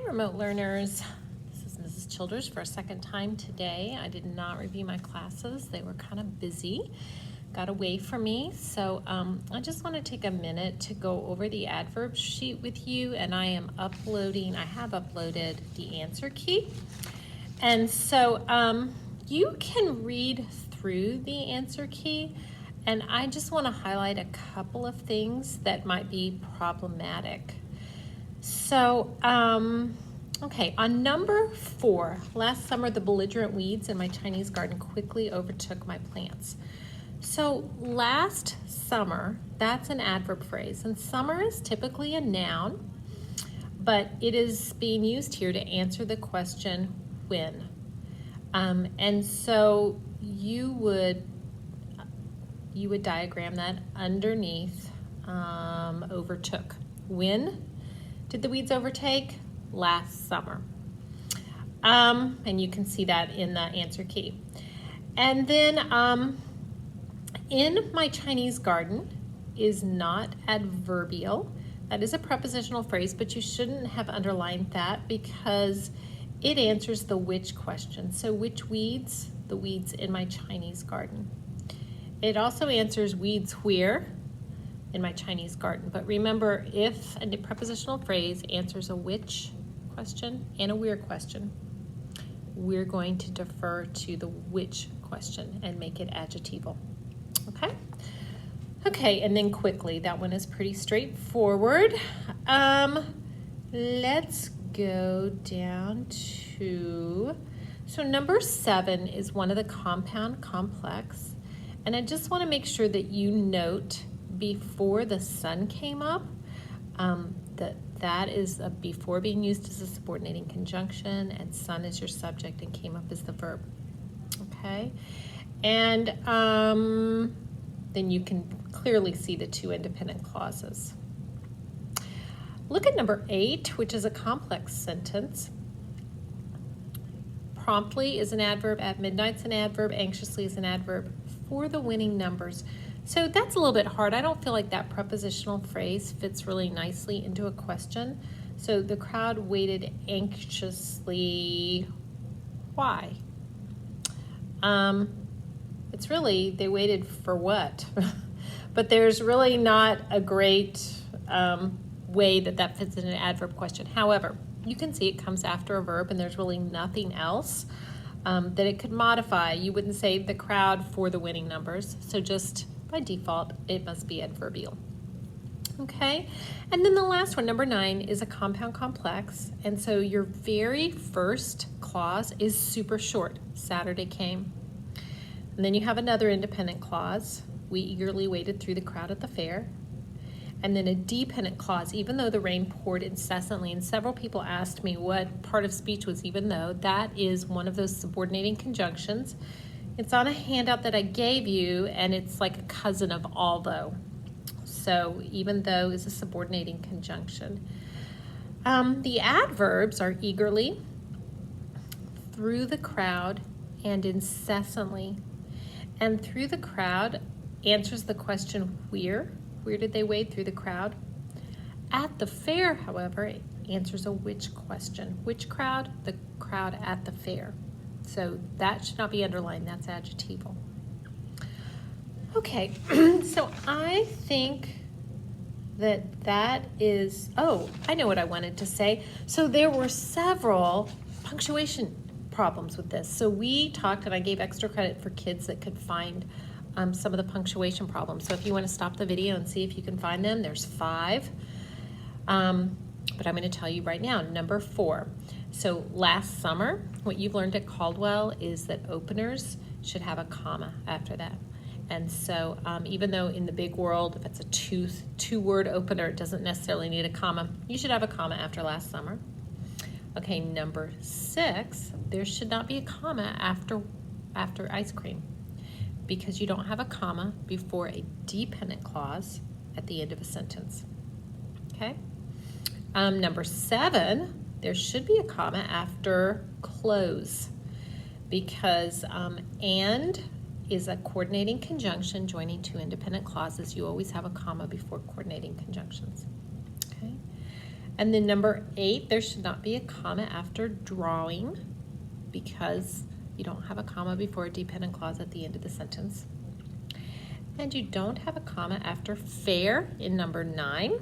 remote learners. This is Mrs. Childers for a second time today. I did not review my classes. They were kind of busy, got away from me. So I just want to take a minute to go over the adverb sheet with you, and I have uploaded the answer key. And so you can read through the answer key, and I just want to highlight a couple of things that might be problematic. So, okay, on number 4, last summer the belligerent weeds in my Chinese garden quickly overtook my plants. So last summer, that's an adverb phrase, and summer is typically a noun, but it is being used here to answer the question when. And so you would diagram that underneath overtook. When did the weeds overtake? Last summer. And you can see that in the answer key. And then in my Chinese garden is not adverbial. That is a prepositional phrase, but you shouldn't have underlined that because it answers the which question. So which weeds? The weeds in my Chinese garden. It also answers weeds where in my Chinese garden. But remember, if a prepositional phrase answers a which question and a where question, we're going to defer to the which question and make it adjectival. Okay? Okay, and then quickly, that one is pretty straightforward. Let's go down to, so number 7 is one of the compound complex. And I just want to make sure that you note before the sun came up, that is before being used as a subordinating conjunction, and sun is your subject and came up as the verb. Okay? And then you can clearly see the 2 independent clauses. Look at number 8, which is a complex sentence. Promptly is an adverb, at midnight's an adverb, anxiously is an adverb for the winning numbers. So that's a little bit hard. I don't feel like that prepositional phrase fits really nicely into a question. So the crowd waited anxiously. Why? It's really, they waited for what? But there's really not a great way that fits in an adverb question. However, you can see it comes after a verb and there's really nothing else that it could modify. You wouldn't say the crowd for the winning numbers. So just by default, it must be adverbial. Okay, and then the last one, number 9, is a compound complex. And so your very first clause is super short. Saturday came. And then you have another independent clause. We eagerly waited through the crowd at the fair. And then a dependent clause, even though the rain poured incessantly. And several people asked me what part of speech was even though. That is one of those subordinating conjunctions. It's on a handout that I gave you, and it's like a cousin of although. So even though is a subordinating conjunction. The adverbs are eagerly, through the crowd, and incessantly. And through the crowd answers the question where. Where did they wade through the crowd? At the fair, however, it answers a which question. Which crowd? The crowd at the fair. So that should not be underlined. That's adjectival. Okay, so I think that is, I know what I wanted to say. So there were several punctuation problems with this. So we talked, and I gave extra credit for kids that could find some of the punctuation problems. So if you want to stop the video and see if you can find them, there's 5. But I'm going to tell you right now, number 4. So last summer, what you've learned at Caldwell is that openers should have a comma after that. And so even though in the big world, if it's a two-word opener, it doesn't necessarily need a comma. You should have a comma after last summer. Okay, number 6, there should not be a comma after ice cream, because you don't have a comma before a dependent clause at the end of a sentence. Okay? Number 7, there should be a comma after close, because and is a coordinating conjunction joining 2 independent clauses. You always have a comma before coordinating conjunctions. Okay? And then number 8, there should not be a comma after drawing because you don't have a comma before a dependent clause at the end of the sentence. And you don't have a comma after fair in number 9.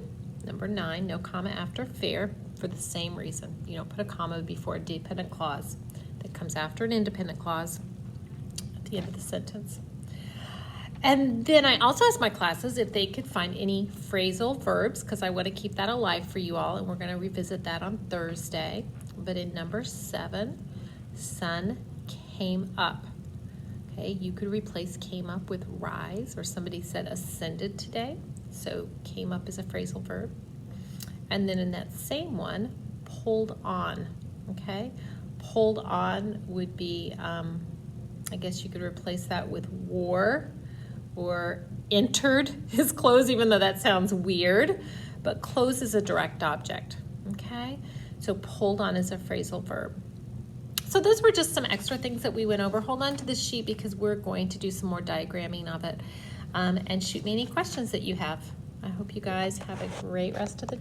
Number 9, no comma after fair for the same reason. You don't put a comma before a dependent clause that comes after an independent clause at the end of the sentence. And then I also asked my classes if they could find any phrasal verbs because I want to keep that alive for you all, and we're going to revisit that on Thursday. But in number 7, sun came up. Okay, you could replace came up with rise, or somebody said ascended today. So came up is a phrasal verb. And then in that same one, pulled on. Okay, pulled on would be, I guess you could replace that with wore, or entered his clothes, even though that sounds weird. But clothes is a direct object. Okay, so pulled on is a phrasal verb. So those were just some extra things that we went over. Hold on to this sheet because we're going to do some more diagramming of it. And shoot me any questions that you have. I hope you guys have a great rest of the day.